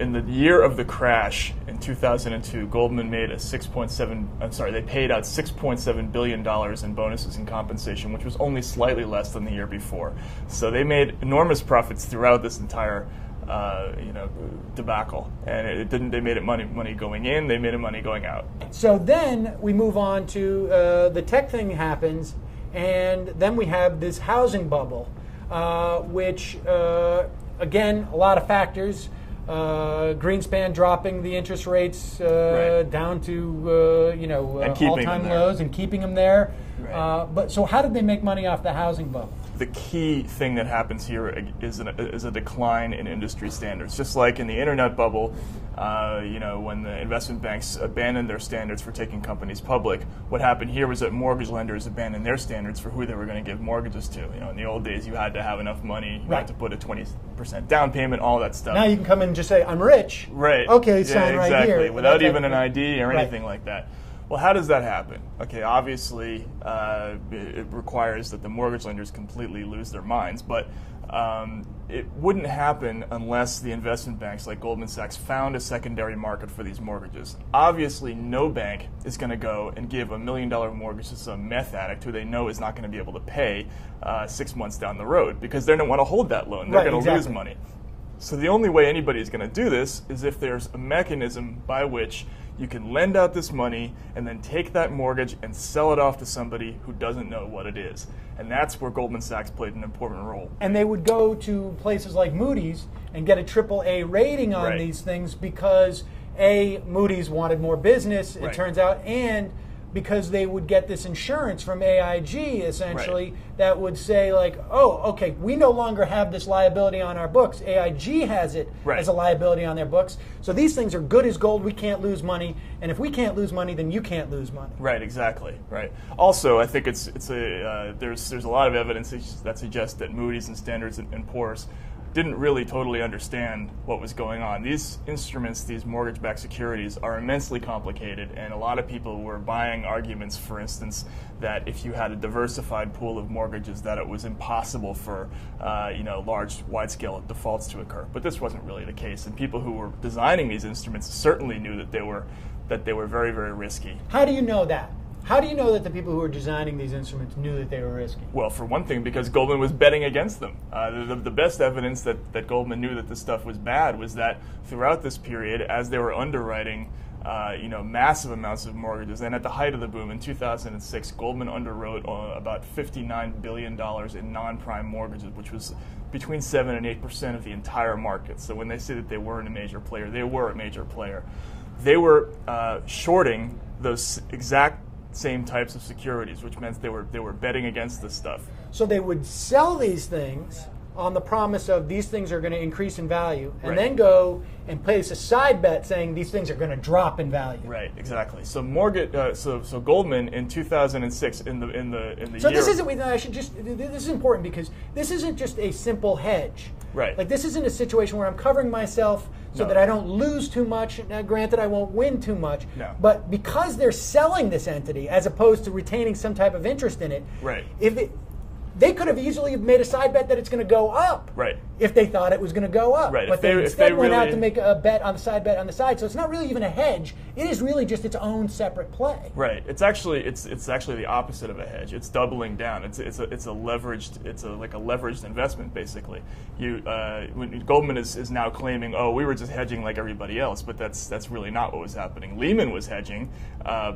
in the year of the crash in 2002, Goldman made they paid out $6.7 billion in bonuses and compensation, which was only slightly less than the year before. So they made enormous profits throughout this entire debacle, and they made it money going in, they made it money going out. So then we move on to the tech thing happens, and then we have this housing bubble, which again, a lot of factors. Greenspan dropping the interest rates down to all-time lows and keeping them there. Right. But so how did they make money off the housing bubble? The key thing that happens here is a decline in industry standards. Just like in the internet bubble, when the investment banks abandoned their standards for taking companies public, what happened here was that mortgage lenders abandoned their standards for who they were going to give mortgages to. In the old days, you had to have enough money, you had to put a 20% down payment, all that stuff. Now you can come in and just say, I'm rich. Right. Okay, sign right here. Without even an ID or anything like that. Well, how does that happen? Okay, obviously, it requires that the mortgage lenders completely lose their minds, but it wouldn't happen unless the investment banks like Goldman Sachs found a secondary market for these mortgages. Obviously, no bank is going to go and give $1 million mortgage to some meth addict who they know is not going to be able to pay 6 months down the road, because they don't want to hold that loan. They're going to lose money. So the only way anybody is going to do this is if there's a mechanism by which you can lend out this money and then take that mortgage and sell it off to somebody who doesn't know what it is. And that's where Goldman Sachs played an important role. And they would go to places like Moody's and get a AAA rating on these things because, A, Moody's wanted more business, it turns out, and because they would get this insurance from AIG, essentially, that would say, like, oh, okay, we no longer have this liability on our books. AIG has it as a liability on their books. So these things are good as gold. We can't lose money. And if we can't lose money, then you can't lose money. Right, exactly. Right. Also, I think there's a lot of evidence that suggests that Moody's and Standard & Poor's didn't really totally understand what was going on. These instruments, these mortgage-backed securities, are immensely complicated, and a lot of people were buying arguments, for instance, that if you had a diversified pool of mortgages, that it was impossible for large, wide-scale defaults to occur. But this wasn't really the case, and people who were designing these instruments certainly knew that they were very, very risky. How do you know that? How do you know that the people who were designing these instruments knew that they were risky? Well, for one thing, because Goldman was betting against them. The best evidence that Goldman knew that this stuff was bad was that throughout this period, as they were underwriting massive amounts of mortgages, and at the height of the boom in 2006, Goldman underwrote about $59 billion in non-prime mortgages, which was between 7 and 8% of the entire market. So when they say that they weren't a major player, they were a major player. They were shorting those exact same types of securities, which meant they were betting against this stuff. So they would sell these things on the promise of these things are going to increase in value, and then go and place a side bet saying these things are going to drop in value. Right, exactly. So so Goldman in 2006 in the so year. This is important because this isn't just a simple hedge. Right. Like, this isn't a situation where I'm covering myself so that I don't lose too much. Now, granted, I won't win too much. No. But because they're selling this entity as opposed to retaining some type of interest in it, they could have easily made a side bet that it's going to go up. Right. If they thought it was going to go up. Right. But they instead went out to make a bet on the side. So it's not really even a hedge. It is really just its own separate play. Right. It's actually the opposite of a hedge. It's doubling down. It's a leveraged investment, basically. Goldman is now claiming, oh, we were just hedging like everybody else, but that's really not what was happening. Lehman was hedging,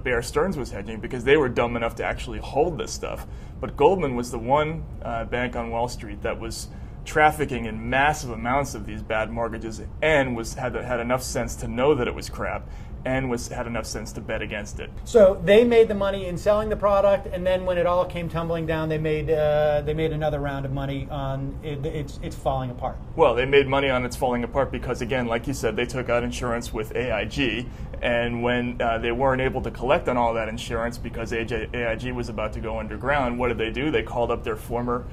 Bear Stearns was hedging because they were dumb enough to actually hold this stuff. But Goldman was the one bank on Wall Street that was trafficking in massive amounts of these bad mortgages and had enough sense to know that it was crap and had enough sense to bet against it. So they made the money in selling the product, and then when it all came tumbling down, they made another round of money on it's falling apart. Well, they made money on its falling apart because, again, like you said, they took out insurance with AIG, and when they weren't able to collect on all that insurance because AIG was about to go underground, what did they do? They called up their former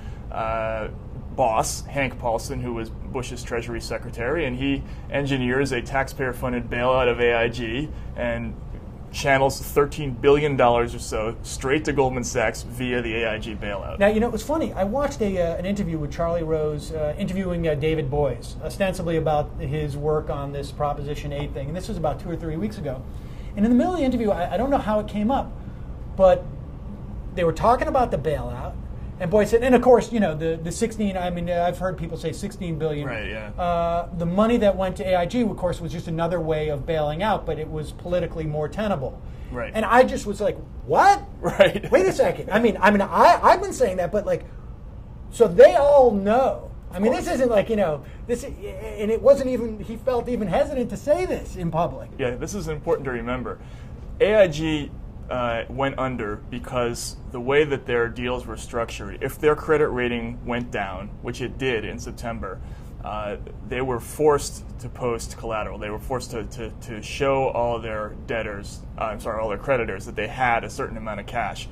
boss, Hank Paulson, who was Bush's Treasury Secretary, and he engineers a taxpayer-funded bailout of AIG and channels $13 billion or so straight to Goldman Sachs via the AIG bailout. Now, it was funny. I watched an interview with Charlie Rose interviewing David Boies, ostensibly about his work on this Proposition 8 thing. And this was about 2 or 3 weeks ago. And in the middle of the interview, I don't know how it came up, but they were talking about the bailout. And Boies said, and of course, the 16, I've heard people say 16 billion. Right, yeah. The money that went to AIG, of course, was just another way of bailing out, but it was politically more tenable. Right. And I just was like, what? Right. Wait a second. I've been saying that, but so they all know. This isn't this, and it wasn't even, he felt even hesitant to say this in public. Yeah, this is important to remember. AIG went under because the way that their deals were structured, if their credit rating went down, which it did in September, they were forced to post collateral. They were forced to show all their debtors, all their creditors, that they had a certain amount of cash.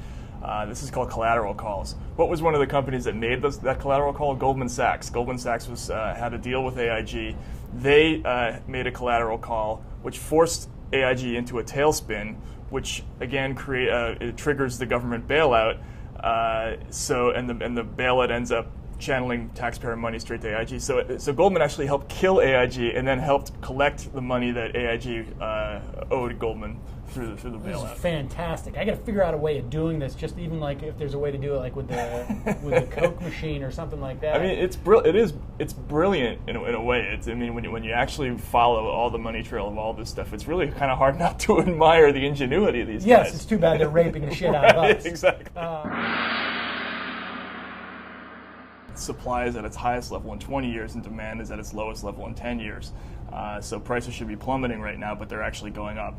This is called collateral calls. What was one of the companies that made that collateral call? Goldman Sachs. Goldman Sachs had a deal with AIG. They made a collateral call, which forced AIG into a tailspin, which again it triggers the government bailout. And the bailout ends up channeling taxpayer money straight to AIG. So Goldman actually helped kill AIG and then helped collect the money that AIG owed Goldman through the bailout. This is fantastic. I got to figure out a way of doing this. Just even if there's a way to do it with the Coke machine or something like that. It's brilliant in a way. When you actually follow all the money trail of all this stuff, it's really kind of hard not to admire the ingenuity of these guys. Yes, it's too bad they're raping the shit out of us. Exactly. Supply is at its highest level in 20 years and demand is at its lowest level in 10 years. So prices should be plummeting right now, but they're actually going up.